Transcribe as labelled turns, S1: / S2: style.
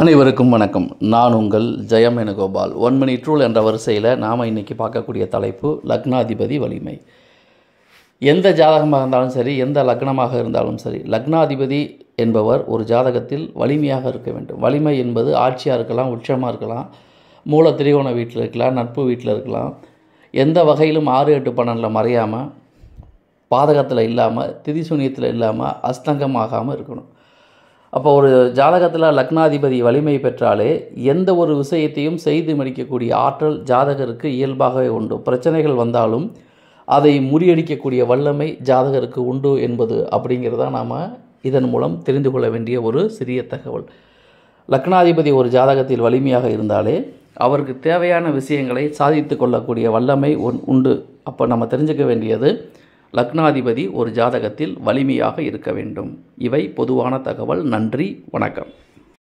S1: அனைவருக்கும் வணக்கம். நான் உங்கள் ஜெயம் வேணுகோபால். 1 மினிட் ரூல் என்ற வரிசையில் நாம் இன்றைக்கி பார்க்கக்கூடிய தலைப்பு லக்னாதிபதி வலிமை. எந்த ஜாதகமாக இருந்தாலும் சரி, எந்த லக்னமாக இருந்தாலும் சரி, லக்னாதிபதி என்பவர் ஒரு ஜாதகத்தில் வலிமையாக இருக்க வேண்டும். வலிமை என்பது ஆட்சியாக இருக்கலாம், உச்சமாக இருக்கலாம், மூல திரிகோண வீட்டில் இருக்கலாம், நட்பு வீட்டில் இருக்கலாம். எந்த வகையிலும் 6, 8, 12 மறையாமல், பாதகத்தில் இல்லாமல், திதிசூனியத்தில் இல்லாமல், அஸ்தங்கமாகாமல் இருக்கணும். அப்போ ஒரு ஜாதகத்தில் லக்னாதிபதி வலிமை பெற்றாலே எந்த ஒரு விஷயத்தையும் செய்து முடிக்கக்கூடிய ஆற்றல் ஜாதகருக்கு இயல்பாகவே உண்டு. பிரச்சனைகள் வந்தாலும் அதை முறியடிக்கக்கூடிய வல்லமை ஜாதகருக்கு உண்டு என்பது அப்படிங்கிறத நாம் இதன் மூலம் தெரிந்து கொள்ள வேண்டிய ஒரு சிறிய தகவல். லக்னாதிபதி ஒரு ஜாதகத்தில் வலிமையாக இருந்தாலே அவருக்கு தேவையான விஷயங்களை சாதித்து கொள்ளக்கூடிய வல்லமை உண்டு. அப்போ நம்ம தெரிஞ்சுக்க வேண்டியது, லக்னாதிபதி ஒரு ஜாதகத்தில் வலிமையாக இருக்க வேண்டும். இவை பொதுவான தகவல். நன்றி, வணக்கம்.